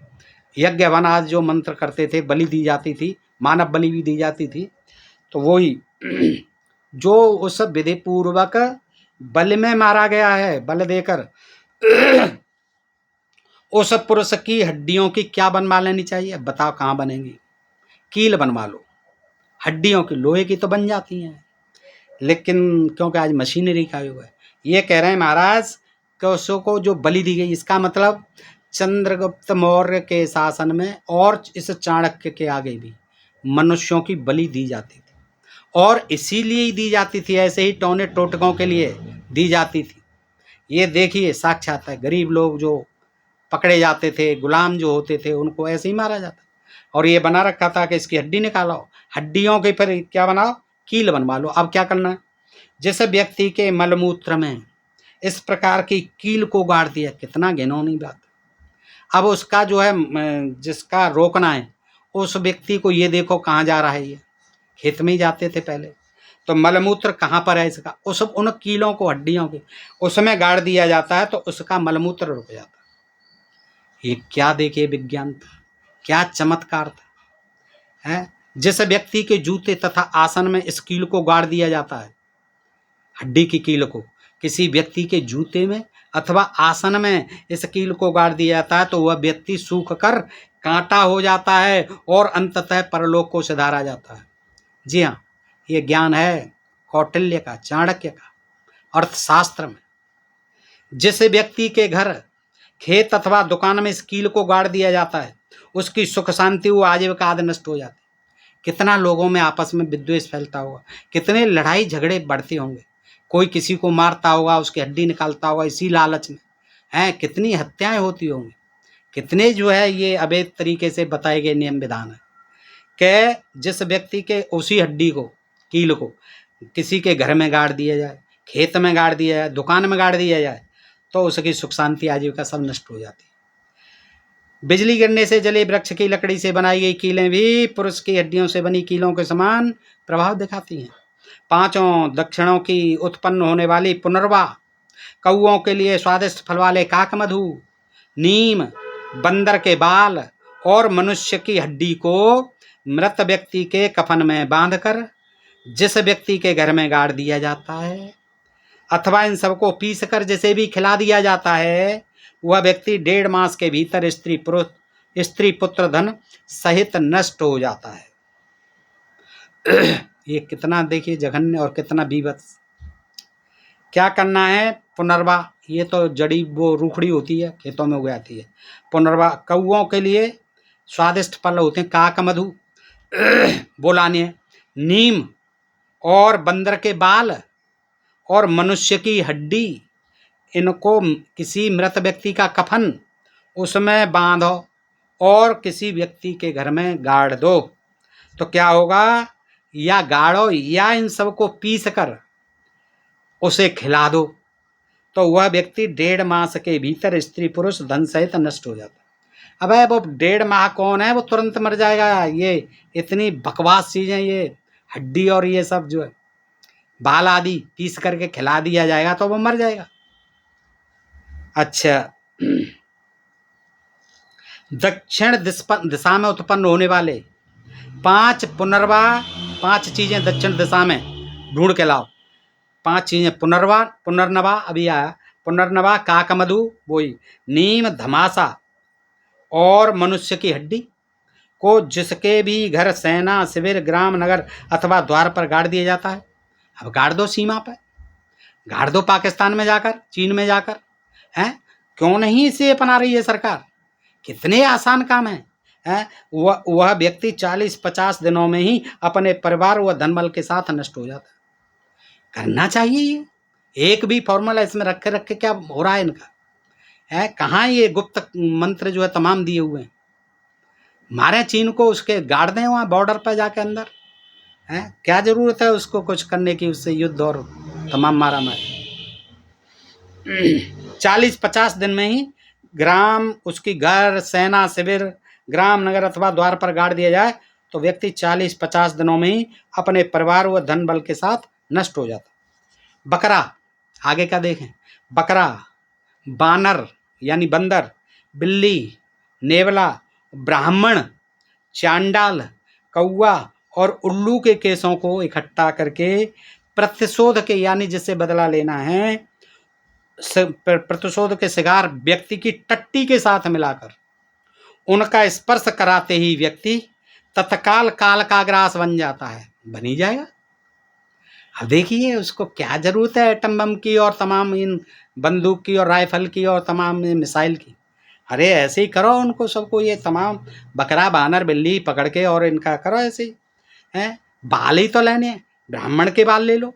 यज्ञ वनाद जो मंत्र करते थे, बलि दी जाती थी, मानव बलि भी दी जाती थी, तो वही जो उस विधिपूर्वक बल में मारा गया है, बल देकर, उस पुरुष की हड्डियों की क्या बनवा लेनी चाहिए? बताओ कहाँ बनेंगी? कील बनवा लो। हड्डियों की लोहे की तो बन जाती हैं, लेकिन क्योंकि आज मशीनरी का युग है। ये कह रहे हैं महाराज कि उसको जो बलि दी गई, इसका मतलब चंद्रगुप्त मौर्य के शासन में और इस चाणक्य के आगे भी मनुष्यों की बलि दी जाती थी, और इसीलिए ही दी जाती थी, ऐसे ही टोने टोटकों के लिए दी जाती थी। ये देखिए साक्षात है, गरीब लोग जो पकड़े जाते थे, गुलाम जो होते थे, उनको ऐसे ही मारा जाता, और ये बना रखा था कि इसकी हड्डी निकालो, हड्डियों के फिर क्या बनाओ? कील बनवा लो। अब क्या करना है? जिस व्यक्ति के मलमूत्र में इस प्रकार की कील को गाड़ दिया, कितना घिनौनी बात। अब उसका जो है जिसका रोकना है, उस व्यक्ति को ये देखो कहाँ जा रहा है, ये खेत में ही जाते थे पहले, तो मलमूत्र कहाँ पर है इसका? उस उन कीलों को, हड्डियों के उसमें गाड़ दिया जाता है, तो उसका मलमूत्र रुक जाता है। ये क्या देखिए विज्ञान था, क्या चमत्कार था, है? जिस व्यक्ति के जूते तथा आसन में इस कील को गाड़ दिया जाता है, हड्डी की कील को किसी व्यक्ति के जूते में अथवा आसन में इस कील को गाड़ दिया जाता है, तो वह व्यक्ति सूख कर कांटा हो जाता है और अंततः परलोक को सिधारा जाता है। जी हाँ, ये ज्ञान है कौटिल्य का, चाणक्य का, अर्थशास्त्र में। जिस व्यक्ति के घर, खेत अथवा दुकान में इस कील को गाड़ दिया जाता है, उसकी सुख शांति वो आजीविका आदि नष्ट हो जाती। कितना लोगों में आपस में विद्वेष फैलता होगा, कितने लड़ाई झगड़े बढ़ते होंगे, कोई किसी को मारता होगा, उसकी हड्डी निकालता होगा इसी लालच में, हैं? कितनी हत्याएं होती होंगी, कितने जो है ये अवैध तरीके से बताए गए नियम विधान है कि जिस व्यक्ति के उसी हड्डी को, कील को किसी के घर में गाड़ दिया जाए, खेत में गाड़ दिया जाए, दुकान में गाड़ दिया जाए, तो उसकी सुख शांति आजीविका सब नष्ट हो जाती है। बिजली गिरने से जले वृक्ष की लकड़ी से बनाई गई कीलें भी पुरुष की हड्डियों से बनी कीलों के समान प्रभाव दिखाती हैं। पांचों दक्षिणों की उत्पन्न होने वाली पुनर्वा, कौओं के लिए स्वादिष्ट फल वाले काकमधु, नीम, बंदर के बाल और मनुष्य की हड्डी को मृत व्यक्ति के कफन में बांधकर जिस व्यक्ति के घर में गाड़ दिया जाता है, अथवा इन सबको पीस कर जिसे भी खिला दिया जाता है, वह व्यक्ति 1.5 मास के भीतर स्त्री पुत्र धन सहित नष्ट हो जाता है। ये कितना देखिए जघन्य और कितना बीभत्स। क्या करना है? पुनर्वा, ये तो जड़ी वो रूखड़ी होती है, खेतों में उगाती है। पुनर्वा, कौओं के लिए स्वादिष्ट फल होते हैं, काकमधु वो लाने हैं, नीम और बंदर के बाल और मनुष्य की हड्डी, इनको किसी मृत व्यक्ति का कफन उसमें बांधो और किसी व्यक्ति के घर में गाड़ दो, तो क्या होगा? या गाड़ो या इन सबको पीस कर उसे खिला दो, तो वह व्यक्ति 1.5 मास के भीतर स्त्री पुरुष धन सहित नष्ट हो जाता है। अब वो 1.5 माह कौन है, वो तुरंत मर जाएगा। ये इतनी बकवास चीजें, ये हड्डी और ये सब जो है बाल आदि पीस करके खिला दिया जाएगा तो वो मर जाएगा। अच्छा, दक्षिण दिशा में उत्पन्न होने वाले 5 पुनर्वा, 5 चीजें दक्षिण दिशा में ढूंढ के लाओ। 5 चीजें, पुनर्नवा अभी आया, पुनर्नवा, काकमधु, वही नीम, धमासा और मनुष्य की हड्डी को जिसके भी घर, सेना, शिविर, ग्राम, नगर अथवा द्वार पर गाड़ दिया जाता है। अब गाड़ दो सीमा पर, गाड़ दो पाकिस्तान में जाकर, चीन में जाकर, हैं? क्यों नहीं इसे अपना रही है सरकार? कितने आसान काम है। वह व्यक्ति 40-50 दिनों में ही अपने परिवार व धनबल के साथ नष्ट हो जाता है। करना चाहिए ये, एक भी फॉर्मूला इसमें रखे रखे क्या हो रहा है इनका, है? कहाँ ये गुप्त मंत्र जो है तमाम दिए हुए हैं। मारे चीन को, उसके गाड़ दें वहाँ बॉर्डर पर जाके अंदर, है? क्या जरूरत है उसको कुछ करने की, उससे युद्ध और तमाम मारा मारी। 40-50 दिन में ही ग्राम, उसकी घर, सेना, शिविर, ग्राम, नगर अथवा द्वार पर गाड़ दिया जाए तो व्यक्ति 40-50 दिनों में ही अपने परिवार व धन बल के साथ नष्ट हो जाता। बकरा, आगे क्या देखें? बकरा, बानर यानी बंदर, बिल्ली, नेवला, ब्राह्मण, चांडाल, कौवा और उल्लू के केसों को इकट्ठा करके प्रतिशोध के यानी जिससे बदला लेना है, प्रतिशोध के शिकार व्यक्ति की टट्टी के साथ मिलाकर उनका स्पर्श कराते ही व्यक्ति तत्काल काल का ग्रास बन जाता है, बन ही जाएगा। अब देखिए उसको क्या जरूरत है एटम बम की और तमाम इन बंदूक की और राइफल की और तमाम मिसाइल की। अरे ऐसे ही करो उनको सबको, ये तमाम बकरा बानर बिल्ली पकड़ के और इनका करो ऐसे ही हैं। बाल ही तो लेने हैं, ब्राह्मण के बाल ले लो,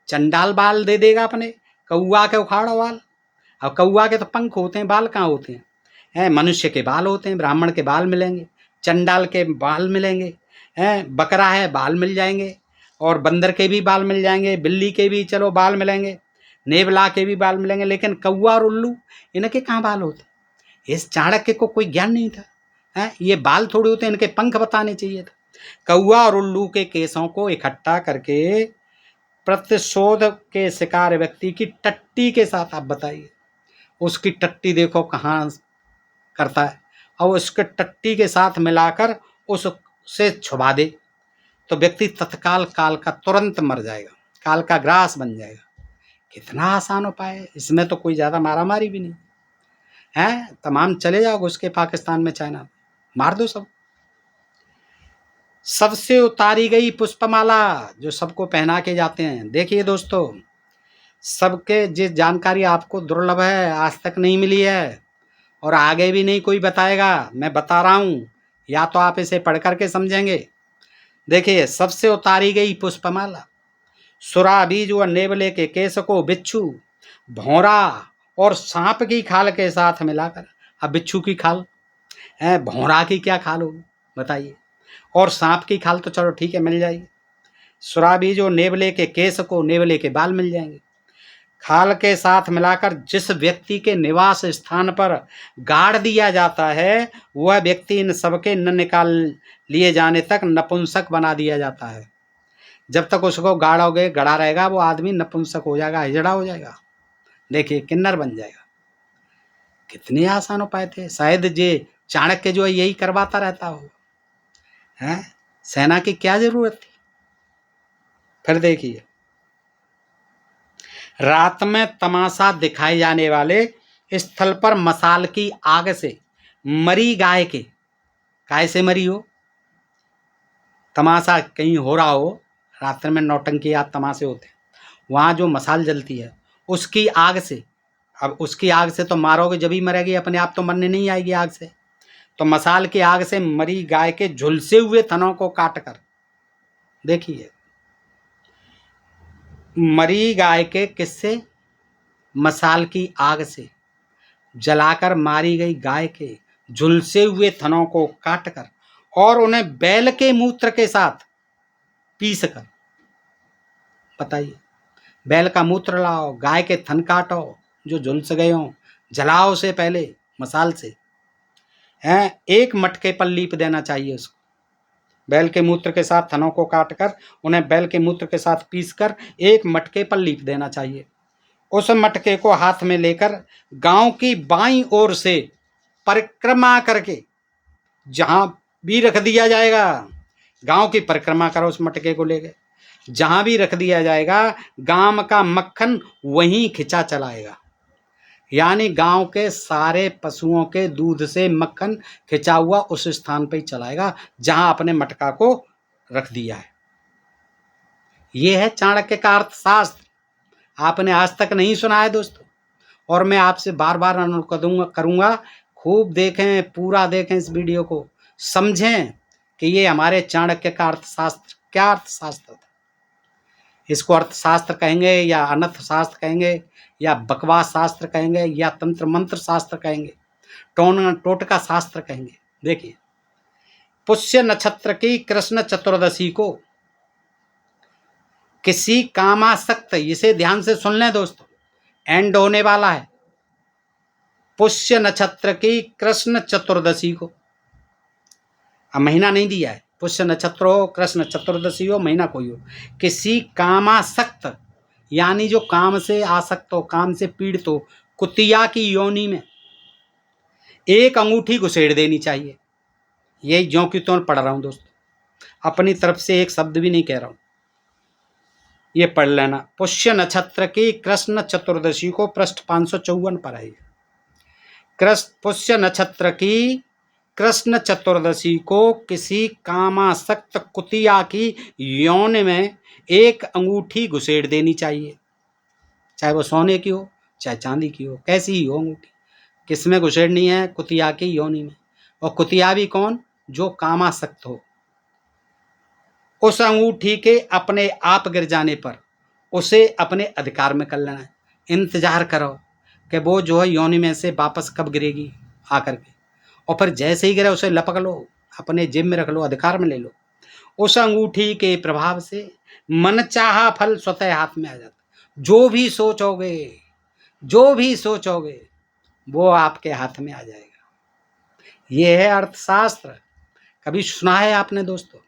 चंडाल बाल दे देगा अपने, कौआ के उखाड़ो बाल। अब कौआ के तो पंख होते हैं, बाल कहाँ होते हैं? मनुष्य के बाल होते हैं, ब्राह्मण के बाल मिलेंगे, चंडाल के बाल मिलेंगे, बकरा है बाल मिल जाएंगे, और बंदर के भी बाल मिल जाएंगे, बिल्ली के भी चलो बाल मिलेंगे, नेवला के भी बाल मिलेंगे, लेकिन कौआ और उल्लू इनके कहाँ बाल होते? इस चाणक्य को कोई ज्ञान नहीं था। ये बाल थोड़े होते हैं, इनके पंख बताने चाहिए था। कौआ और उल्लू के केसों को इकट्ठा करके प्रतिशोध के शिकार व्यक्ति की टट्टी के साथ आप बताइए, उसकी टट्टी देखो कहाँ करता है, और उसके टट्टी के साथ मिलाकर उससे छुपा दे तो व्यक्ति तत्काल काल का तुरंत मर जाएगा, काल का ग्रास बन जाएगा। कितना आसान उपाय है, इसमें तो कोई ज़्यादा मारामारी भी नहीं है। तमाम चले जाओ घुस के पाकिस्तान में, चाइना में, मार दो सब। सबसे उतारी गई पुष्पमाला जो सबको पहना के जाते हैं। देखिए दोस्तों, सबके जिस जानकारी आपको दुर्लभ है, आज तक नहीं मिली है और आगे भी नहीं कोई बताएगा, मैं बता रहा हूँ, या तो आप इसे पढ़ करके समझेंगे। देखिए, सबसे उतारी गई पुष्पमाला सुरा बीज व नेवले के केस को बिच्छू, भौरा और सांप की खाल के साथ मिलाकर। अब बिच्छू की खाल है, भौरा की क्या खाल होगी बताइए, और सांप की खाल तो चलो ठीक है मिल जाएगी। सुरा बीज और नेवले के केस को, नेवले के बाल मिल जाएंगे, खाल के साथ मिलाकर जिस व्यक्ति के निवास स्थान पर गाड़ दिया जाता है, वह व्यक्ति इन सबके न निकाल लिए जाने तक नपुंसक बना दिया जाता है। जब तक उसको गाड़ोगे, गड़ा रहेगा, वो आदमी नपुंसक हो जाएगा, हिजड़ा हो जाएगा, देखिए किन्नर बन जाएगा। कितने आसान उपाय थे, शायद ये चाणक्य जो है यही करवाता रहता हो है। सेना की क्या जरूरत थी। फिर देखिए, रात में तमाशा दिखाए जाने वाले स्थल पर मसाल की आग से मरी गाय के, काय से मरी हो, तमाशा कहीं हो रहा हो, रात्र में नौटंकी या तमाशे होते हैं, वहाँ जो मसाल जलती है उसकी आग से। अब उसकी आग से तो मारोगे जब ही मरेगी, अपने आप तो मरने नहीं आएगी आग से। तो मसाल की आग से मरी गाय के झुलसे हुए थनों को काटकर, देखिए मरी गाय के किससे, मसाल की आग से जलाकर मारी गई गाय के झुलसे हुए थनों को काटकर और उन्हें बैल के मूत्र के साथ पीस कर। बताइए, बैल का मूत्र लाओ, गाय के थन काटो जो झुलस गए हों, जलाओ उसे पहले मसाल से, हैं, एक मटके पर लीप देना चाहिए उसको। बैल के मूत्र के साथ थनों को काटकर उन्हें बैल के मूत्र के साथ पीसकर एक मटके पर लीप देना चाहिए। उस मटके को हाथ में लेकर गांव की बाईं ओर से परिक्रमा करके जहां भी रख दिया जाएगा, गांव की परिक्रमा करो उस मटके को लेकर, जहां भी रख दिया जाएगा गांव का मक्खन वहीं खिंचा चलाएगा। यानी गांव के सारे पशुओं के दूध से मक्खन खिंचा हुआ उस स्थान पर ही चलाएगा जहां अपने मटका को रख दिया है। यह है चाणक्य का अर्थशास्त्र। आपने आज तक नहीं सुना है दोस्तों, और मैं आपसे बार बार अनुरोध करूंगा, खूब देखें, पूरा देखें इस वीडियो को, समझें कि ये हमारे चाणक्य का अर्थशास्त्र क्या अर्थशास्त्र था। इसको अर्थशास्त्र कहेंगे या अनर्थ शास्त्र कहेंगे या बकवास शास्त्र कहेंगे या तंत्र मंत्र शास्त्र कहेंगे, टोटका शास्त्र कहेंगे। देखिए, पुष्य नक्षत्र की कृष्ण चतुर्दशी को किसी कामासक्त, इसे ध्यान से सुन लें दोस्तों, एंड होने वाला है, पुष्य नक्षत्र की कृष्ण चतुर्दशी को, अब महीना नहीं दिया है, पुष्य नक्षत्र हो, कृष्ण चतुर्दशी हो, महीना कोई हो, किसी कामासक्त यानी जो काम से आसक्त हो, काम से पीड़ित हो, कुतिया की योनि में एक अंगूठी घुसेड़ देनी चाहिए। यही ज्यों की त्यों पढ़ रहा हूं दोस्तों, अपनी तरफ से एक शब्द भी नहीं कह रहा हूं। ये पढ़ लेना। पुष्य नक्षत्र की कृष्ण चतुर्दशी को पृष्ठ 554 पर है। पुष्य नक्षत्र की कृष्ण चतुर्दशी को किसी कामासक्त कुतिया की यौन में एक अंगूठी घुसेड़ देनी चाहिए, चाहे वो सोने की हो चाहे चांदी की हो, कैसी ही हो अंगूठी। किस में घुसेड़नी है? कुतिया की योनि में। और कुतिया भी कौन? जो कामासक्त हो। उस अंगूठी के अपने आप गिर जाने पर उसे अपने अधिकार में कर लेना है। इंतजार करो कि वो जो है योनि में से वापस कब गिरेगी आकर के, और फिर जैसे ही गिरे उसे लपक लो, अपने जेब में रख लो, अधिकार में ले लो। उस अंगूठी के प्रभाव से मनचाहा फल स्वतः हाथ में आ जाता। जो भी सोचोगे वो आपके हाथ में आ जाएगा। ये है अर्थशास्त्र। कभी सुना है आपने दोस्तों?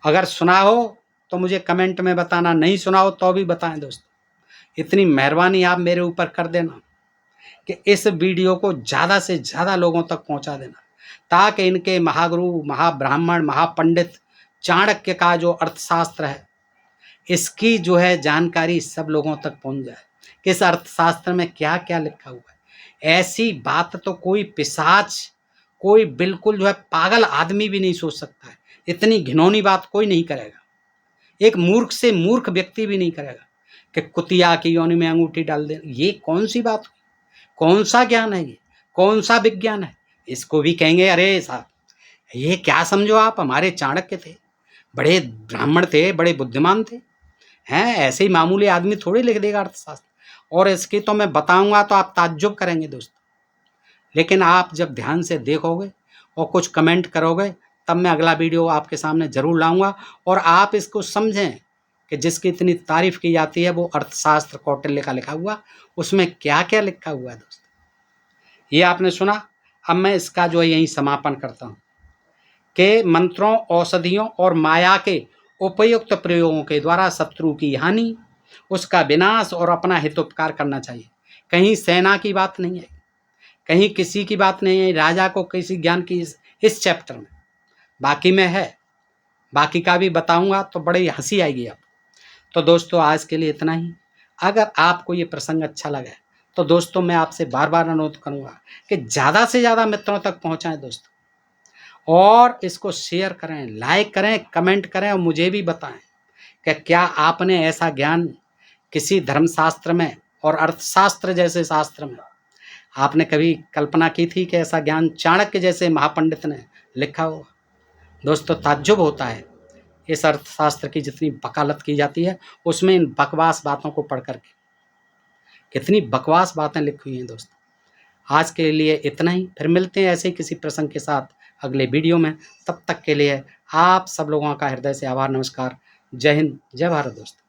अगर सुना हो तो मुझे कमेंट में बताना, नहीं सुना हो तो भी बताएं दोस्तों। इतनी मेहरबानी आप मेरे ऊपर कर देना कि इस वीडियो को ज़्यादा से ज़्यादा लोगों तक पहुंचा देना, ताकि इनके महागुरु, महाब्राह्मण, महापंडित चाणक्य का जो अर्थशास्त्र है, इसकी जो है जानकारी सब लोगों तक पहुंच जाए कि इस अर्थशास्त्र में क्या क्या लिखा हुआ है। ऐसी बात तो कोई पिशाच, कोई बिल्कुल जो है पागल आदमी भी नहीं सोच सकता है। इतनी घिनौनी बात कोई नहीं करेगा, एक मूर्ख से मूर्ख व्यक्ति भी नहीं करेगा कि कुतिया की योनि में अंगूठी डाल दे। ये कौन सी बात हुई? कौन सा ज्ञान है ये? कौन सा विज्ञान है? इसको भी कहेंगे अरे साहब ये क्या समझो आप, हमारे चाणक्य थे, बड़े ब्राह्मण थे, बड़े बुद्धिमान थे, हैं? ऐसे ही मामूली आदमी थोड़ी लिख देगा अर्थशास्त्र। और इसकी तो मैं बताऊंगा तो आप ताज्जुब करेंगे दोस्तों। लेकिन आप जब ध्यान से देखोगे और कुछ कमेंट करोगे तब मैं अगला वीडियो आपके सामने जरूर लाऊंगा, और आप इसको समझें कि जिसकी इतनी तारीफ की जाती है वो अर्थशास्त्र कौटिल्य का लिखा हुआ, उसमें क्या क्या लिखा हुआ है दोस्तों। ये आपने सुना। अब मैं इसका जो है यही समापन करता हूँ कि मंत्रों, औषधियों और माया के उपयुक्त प्रयोगों के द्वारा शत्रु की हानि, उसका विनाश और अपना हितोपकार करना चाहिए। कहीं सेना की बात नहीं है, कहीं किसी की बात नहीं है, राजा को किसी ज्ञान की इस चैप्टर में। बाकी में है, बाकी का भी बताऊंगा तो बड़ी हंसी आएगी आप। तो दोस्तों आज के लिए इतना ही। अगर आपको ये प्रसंग अच्छा लगा तो दोस्तों मैं आपसे बार बार अनुरोध करूंगा कि ज़्यादा से ज़्यादा मित्रों तक पहुंचाएं दोस्तों, और इसको शेयर करें, लाइक करें, कमेंट करें, और मुझे भी बताएं कि क्या आपने ऐसा ज्ञान किसी धर्मशास्त्र में और अर्थशास्त्र जैसे शास्त्र में आपने कभी कल्पना की थी कि ऐसा ज्ञान चाणक्य जैसे महापंडित ने लिखा हो। दोस्तों ताज्जुब होता है इस अर्थशास्त्र की जितनी वकालत की जाती है, उसमें इन बकवास बातों को पढ़ करके कितनी बकवास बातें लिखी हुई हैं दोस्तों। आज के लिए इतना ही, फिर मिलते हैं ऐसे ही किसी प्रसंग के साथ अगले वीडियो में। तब तक के लिए आप सब लोगों का हृदय से आभार, नमस्कार, जय हिंद, जय भारत दोस्तों।